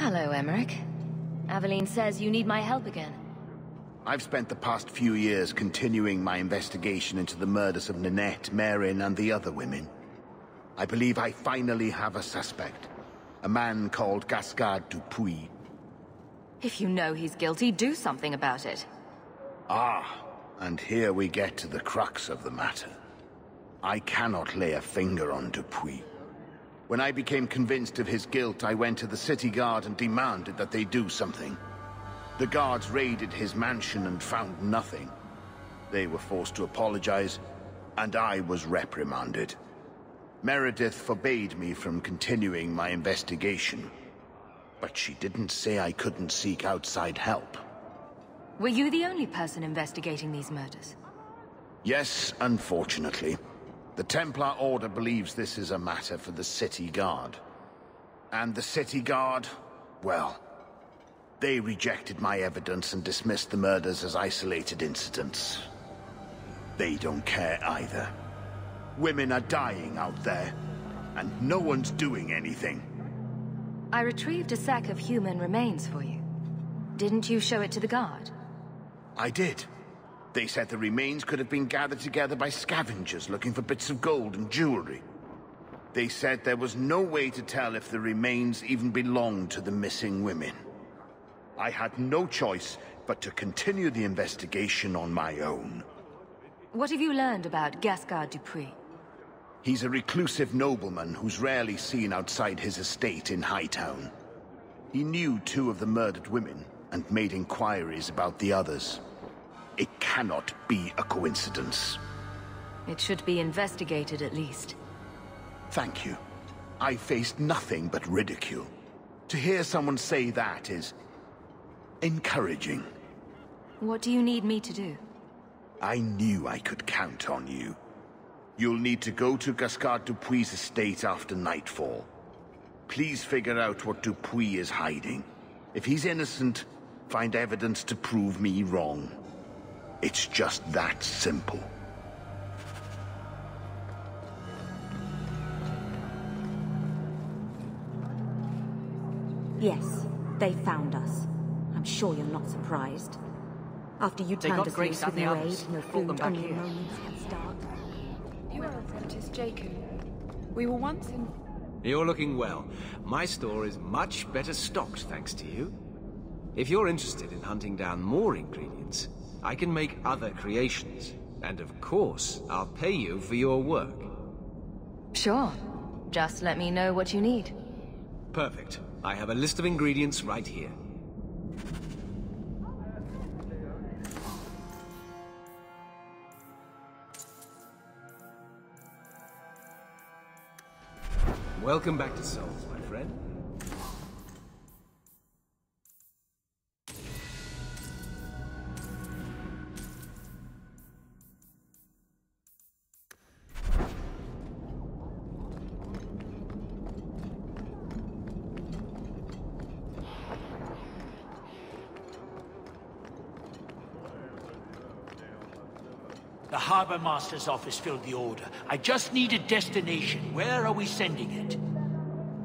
Hello, Emmerich. Aveline says you need my help again. I've spent the past few years continuing my investigation into the murders of Nanette, Merril, and the other women. I believe I finally have a suspect. A man called Gascard Dupuis. If you know he's guilty, do something about it. Ah, and here we get to the crux of the matter. I cannot lay a finger on Dupuis. When I became convinced of his guilt, I went to the city guard and demanded that they do something. The guards raided his mansion and found nothing. They were forced to apologize, and I was reprimanded. Meredith forbade me from continuing my investigation. But she didn't say I couldn't seek outside help. Were you the only person investigating these murders? Yes, unfortunately. The Templar Order believes this is a matter for the City Guard. And the City Guard, well, they rejected my evidence and dismissed the murders as isolated incidents. They don't care either. Women are dying out there, and no one's doing anything. I retrieved a sack of human remains for you. Didn't you show it to the guard? I did. They said the remains could have been gathered together by scavengers looking for bits of gold and jewelry. They said there was no way to tell if the remains even belonged to the missing women. I had no choice but to continue the investigation on my own. What have you learned about Gascard Dupuis? He's a reclusive nobleman who's rarely seen outside his estate in Hightown. He knew 2 of the murdered women and made inquiries about the others. It cannot be a coincidence. It should be investigated at least. Thank you. I faced nothing but ridicule. To hear someone say that is encouraging. What do you need me to do? I knew I could count on you. You'll need to go to Gascard Dupuis' estate after nightfall. Please figure out what Dupuis is hiding. If he's innocent, find evidence to prove me wrong. It's just that simple. Yes, they found us. I'm sure you're not surprised. After you turned us loose with your aid, no food, only moments can start. You are apprentice Jacob. We were once in... You're looking well. My store is much better stocked, thanks to you. If you're interested in hunting down more ingredients, I can make other creations. And of course, I'll pay you for your work. Sure. Just let me know what you need. Perfect. I have a list of ingredients right here. Welcome back to Souls, my friend. The Harbor Master's office filled the order. I just need a destination. Where are we sending it?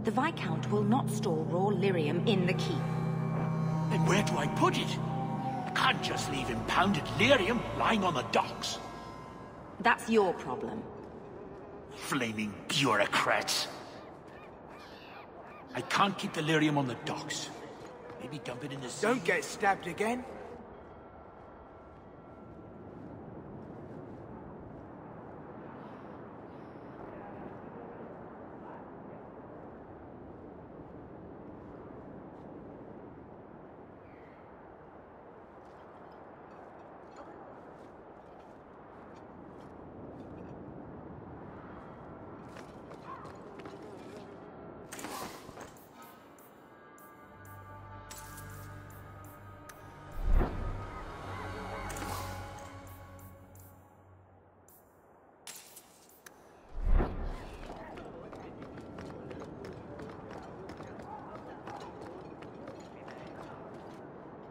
The Viscount will not store raw lyrium in the keep. Then where do I put it? I can't just leave impounded lyrium lying on the docks. That's your problem. Flaming bureaucrats. I can't keep the lyrium on the docks. Maybe dump it in the sea. Don't get stabbed again.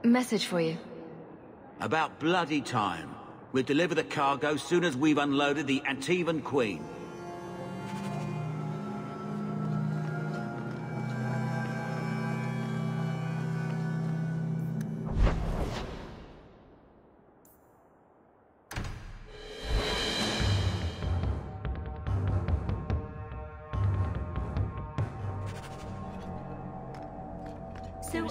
Message for you. About bloody time. We'll deliver the cargo soon as we've unloaded the Antivan Queen. So,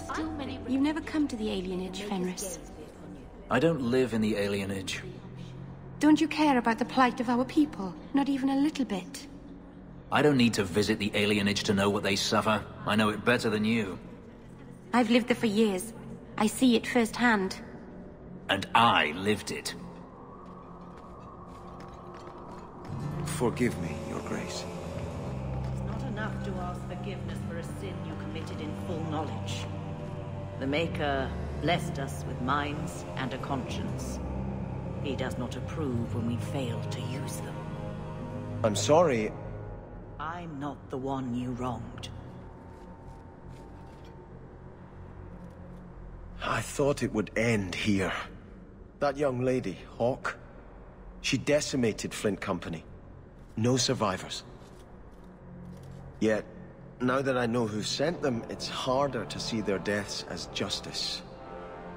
you've never come to the alienage, Fenris? I don't live in the alienage. Don't you care about the plight of our people? Not even a little bit? I don't need to visit the alienage to know what they suffer. I know it better than you. I've lived there for years. I see it firsthand. And I lived it. Forgive me, Your Grace. It's not enough to ask forgiveness for a sin you committed in full knowledge. The Maker blessed us with minds and a conscience. He does not approve when we fail to use them. I'm sorry. I'm not the one you wronged. I thought it would end here. That young lady, Hawke, she decimated Flint Company. No survivors. Yet, now that I know who sent them, it's harder to see their deaths as justice.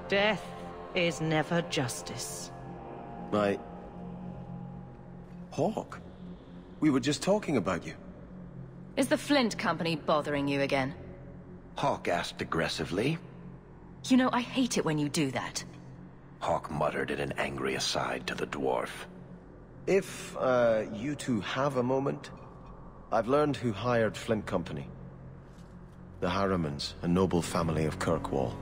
Death is never justice. Hawke? We were just talking about you. Is the Flint Company bothering you again? Hawke asked aggressively. You know, I hate it when you do that. Hawke muttered in an angry aside to the dwarf. If, you two have a moment, I've learned who hired Flint Company. The Harrimans, a noble family of Kirkwall.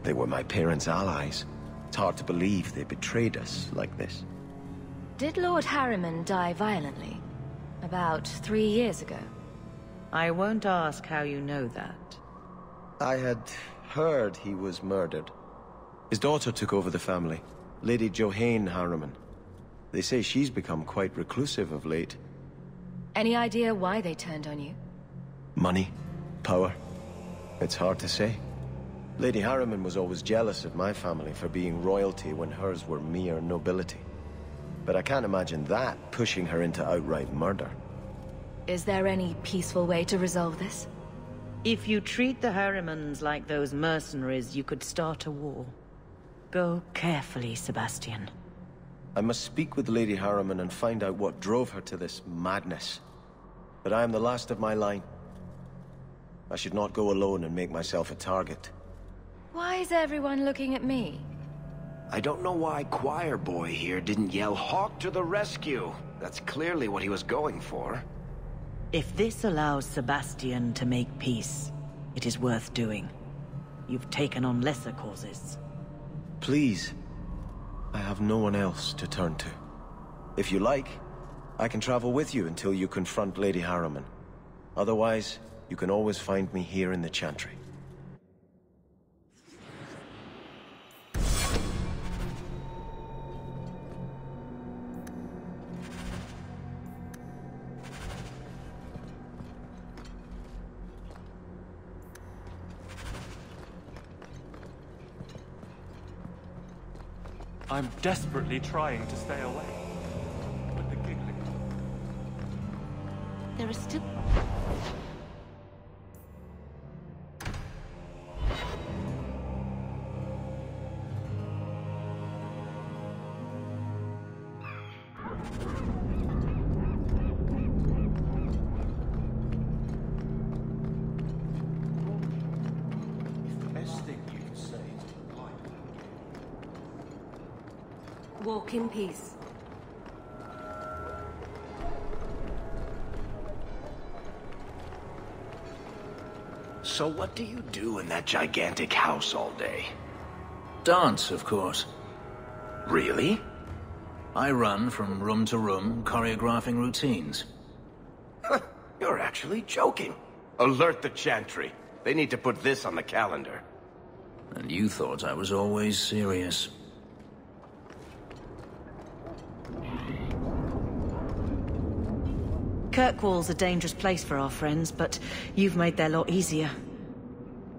They were my parents' allies. It's hard to believe they betrayed us like this. Did Lord Harriman die violently? About 3 years ago. I won't ask how you know that. I had heard he was murdered. His daughter took over the family, Lady Johanne Harriman. They say she's become quite reclusive of late. Any idea why they turned on you? Money? Power? It's hard to say. Lady Harriman was always jealous of my family for being royalty when hers were mere nobility. But I can't imagine that pushing her into outright murder. Is there any peaceful way to resolve this? If you treat the Harrimans like those mercenaries, you could start a war. Go carefully, Sebastian. I must speak with Lady Harriman and find out what drove her to this madness. But I am the last of my line. I should not go alone and make myself a target. Why is everyone looking at me? I don't know why Choir Boy here didn't yell Hawke to the rescue. That's clearly what he was going for. If this allows Sebastian to make peace, it is worth doing. You've taken on lesser causes. Please. I have no one else to turn to. If you like, I can travel with you until you confront Lady Harriman. Otherwise, you can always find me here in the Chantry. I'm desperately trying to stay away. With the giggling. There is still... Walk in peace. So what do you do in that gigantic house all day? Dance, of course. Really? I run from room to room, choreographing routines. You're actually joking. Alert the Chantry. They need to put this on the calendar. And you thought I was always serious. Kirkwall's a dangerous place for our friends, but you've made their lot easier.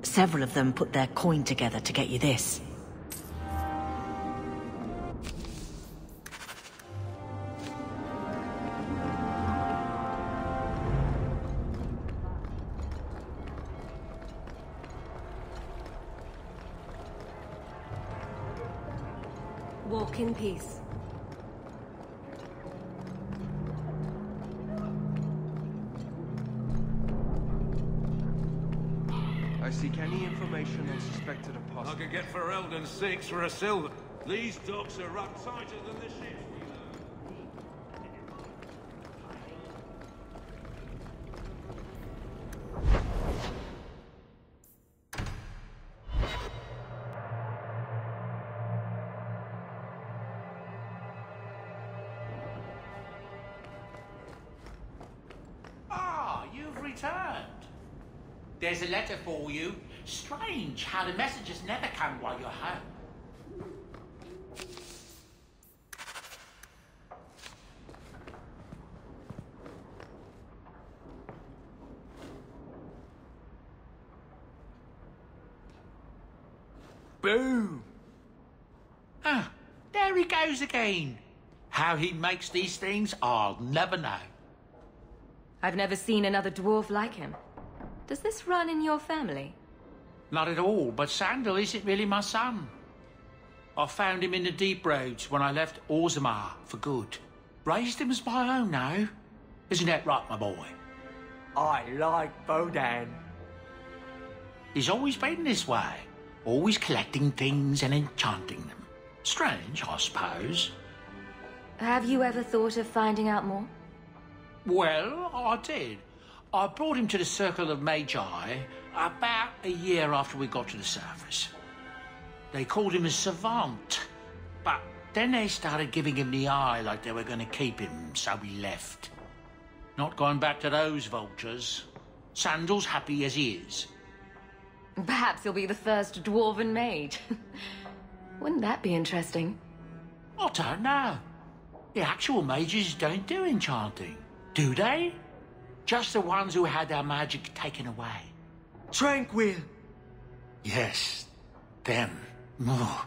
Several of them put their coin together to get you this. Walk in peace. I seek any information on suspected apostles. I could get for Eldon 6 for a silver. These docks are run tighter than the ships. You've returned. There's a letter for you. Strange how the messages never come while you're home. Boom! Ah, there he goes again. How he makes these things, I'll never know. I've never seen another dwarf like him. Does this run in your family? Not at all, but Sandal isn't really my son. I found him in the deep roads when I left Orzammar for good. Raised him as my own now. Isn't that right, my boy? I like Bodan. He's always been this way. Always collecting things and enchanting them. Strange, I suppose. Have you ever thought of finding out more? Well, I did. I brought him to the Circle of Magi about a year after we got to the surface. They called him a savant, but then they started giving him the eye like they were going to keep him, so we left. Not going back to those vultures. Sandal's happy as he is. Perhaps he'll be the first dwarven mage. Wouldn't that be interesting? I don't know. The actual mages don't do enchanting. Do they? Just the ones who had their magic taken away. Tranquil. Yes, them. More.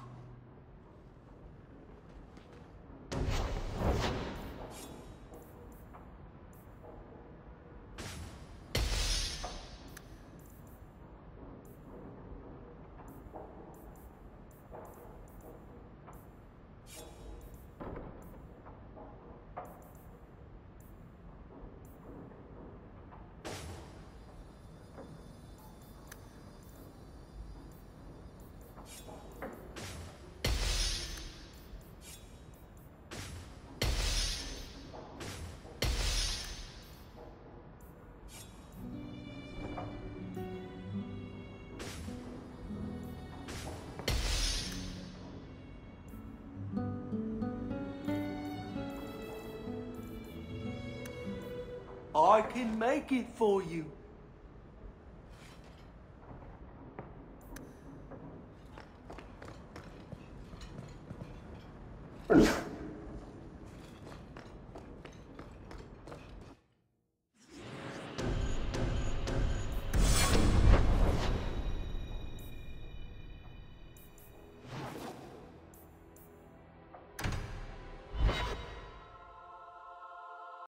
I can make it for you.